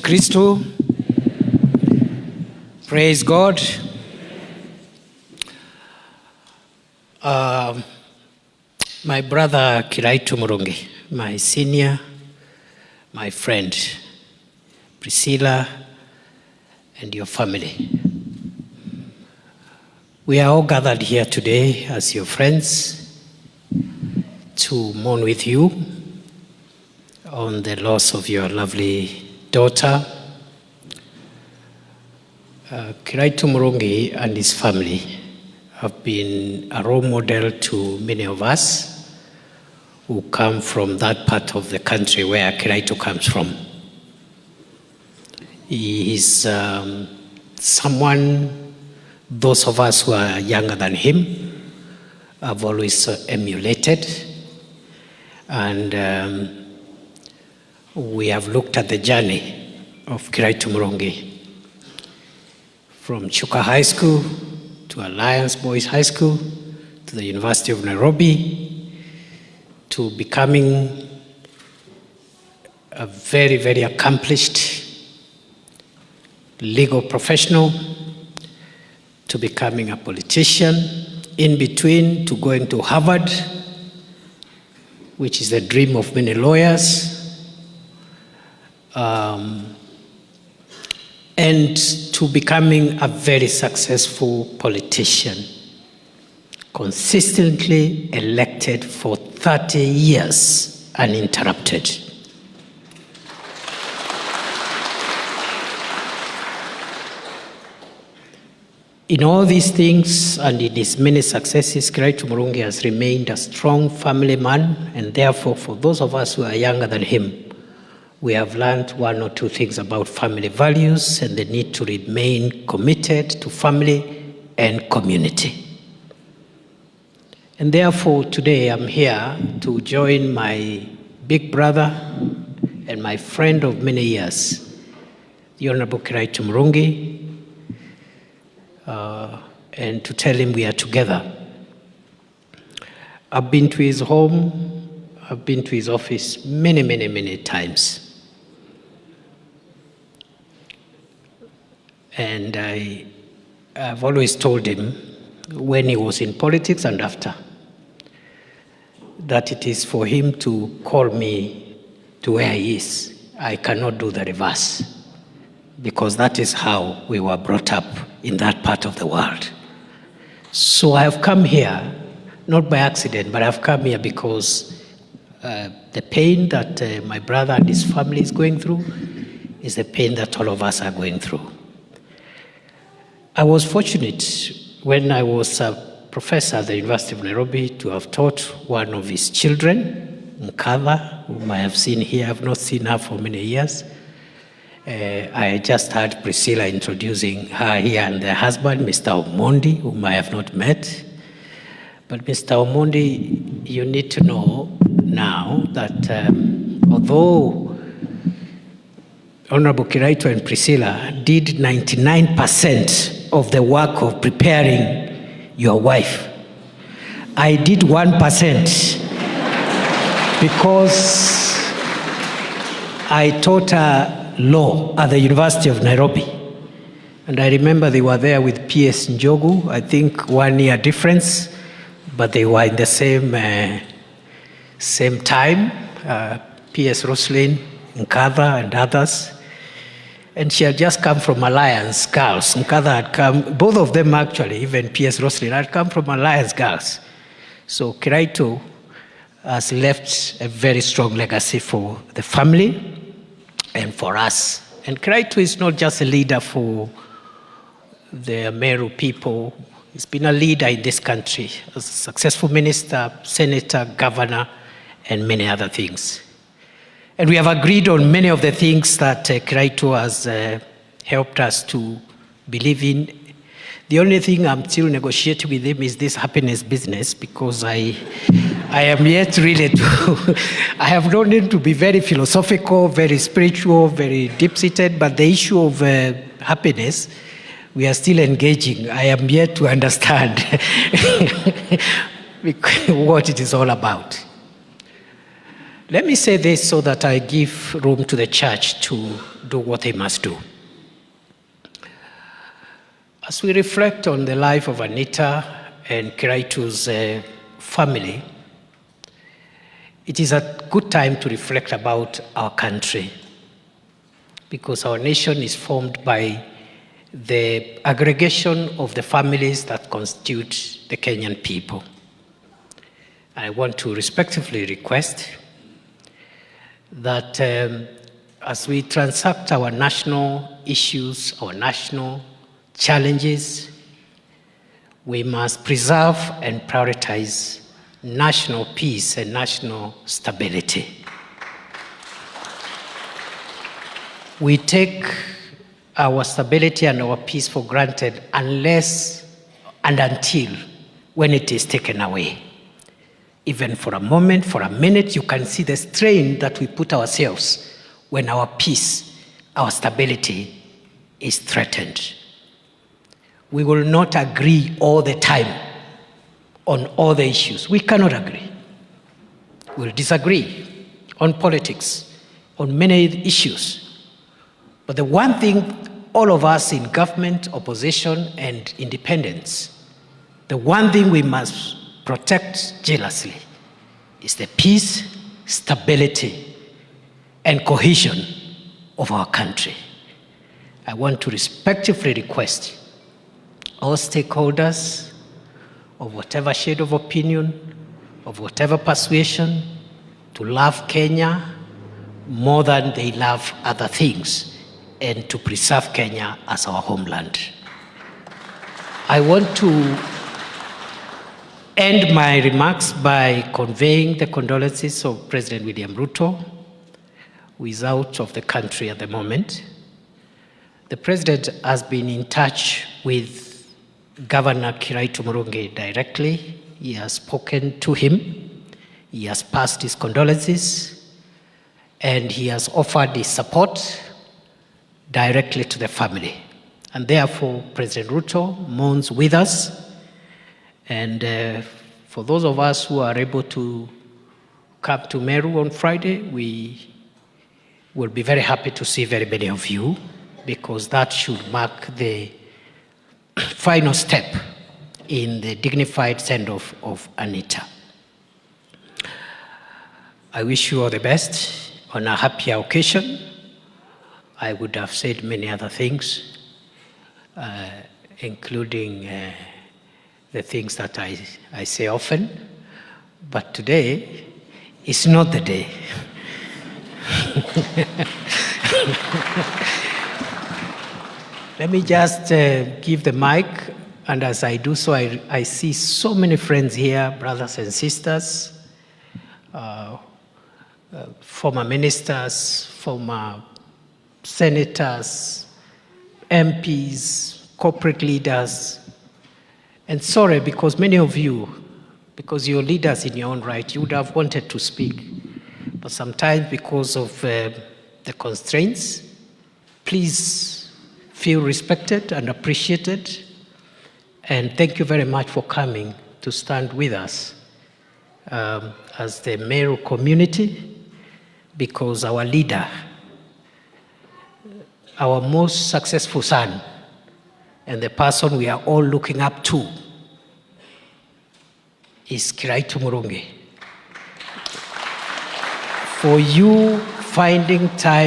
Kristo. Praise God. My brother Kiraitu Murungi, my senior, my friend, Priscilla, and your family. We are all gathered here today as your friends to mourn with you on the loss of your lovely daughter. Kiraitu Murungi and his family have been a role model to many of us who come from that part of the country where Kiraitu comes from. He is someone, those of us who are younger than him have always emulated, and we have looked at the journey of Kiraitu Murungi from Chuka High School to Alliance Boys High School to the University of Nairobi to becoming a very, very accomplished legal professional, to becoming a politician, in between to going to Harvard, which is the dream of many lawyers, and to becoming a very successful politician, consistently elected for 30 years uninterrupted. In all these things and in his many successes, Kiraitu Murungi has remained a strong family man, and therefore for those of us who are younger than him, we have learned one or two things about family values and the need to remain committed to family and community. And therefore today I'm here to join my big brother and my friend of many years, the Honorable Kiraitu Murungi, and to tell him we are together. I've been to his home, I've been to his office many, many, many times. And I've always told him, when he was in politics and after, that it is for him to call me to where he is. I cannot do the reverse, because that is how we were brought up in that part of the world. So I have come here, not by accident, but I've come here because the pain that my brother and his family is going through is the pain that all of us are going through. I was fortunate when I was a professor at the University of Nairobi to have taught one of his children, Nkadha, whom I have seen here. I have not seen her for many years. I just heard Priscilla introducing her here and their husband, Mr. Omondi, whom I have not met. But Mr. Omondi, you need to know now that although Honorable Kiraitu and Priscilla did 99% of the work of preparing your wife, I did 1% because I taught her law at the University of Nairobi. And I remember they were there with P.S. Njogu, I think 1 year difference, but they were in the same time, P.S. Roslyn, Nkadha, and others. And she had just come from Alliance Girls. Nkadha had come, both of them actually, even P.S. Roslyn, had come from Alliance Girls. So Kiraitu has left a very strong legacy for the family and for us. And Kiraitu is not just a leader for the Meru people. He's been a leader in this country, as a successful minister, senator, governor, and many other things. And we have agreed on many of the things that Kiraitu has helped us to believe in. The only thing I'm still negotiating with him is this happiness business, because I am yet really to, I have known him to be very philosophical, very spiritual, very deep-seated, but the issue of happiness, we are still engaging. I am yet to understand what it is all about. Let me say this so that I give room to the church to do what they must do. As we reflect on the life of Anita and Kiraitu's family, it is a good time to reflect about our country, because our nation is formed by the aggregation of the families that constitute the Kenyan people. I want to respectfully request that as we transact our national issues, our national challenges, we must preserve and prioritize national peace and national stability. We take our stability and our peace for granted unless and until when it is taken away. Even for a moment, for a minute, you can see the strain that we put ourselves when our peace, our stability is threatened. We will not agree all the time on all the issues. We cannot agree. We'll disagree on politics, on many issues. But the one thing all of us in government, opposition, and independents, the one thing we must protect jealously is the peace, stability, and cohesion of our country. I want to respectfully request all stakeholders of whatever shade of opinion, of whatever persuasion, to love Kenya more than they love other things, and to preserve Kenya as our homeland. I want to end my remarks by conveying the condolences of President William Ruto, who is out of the country at the moment. The President has been in touch with Governor Kiraitu Murungi directly. He has spoken to him. He has passed his condolences, and he has offered his support directly to the family. And therefore, President Ruto mourns with us. And for those of us who are able to come to Meru on Friday, we will be very happy to see very many of you, because that should mark the final step in the dignified send-off of Anita. I wish you all the best on a happier occasion. I would have said many other things, including the things that I say often, but today is not the day. Let me just give the mic, and as I do so, I see so many friends here, brothers and sisters, former ministers, former senators, MPs, corporate leaders. And sorry, because many of you, because you're leaders in your own right, you would have wanted to speak. But sometimes because of the constraints, please feel respected and appreciated. And thank you very much for coming to stand with us as the Meru community, because our leader, our most successful son, and the person we are all looking up to is Kiraitu Murungi. For you finding time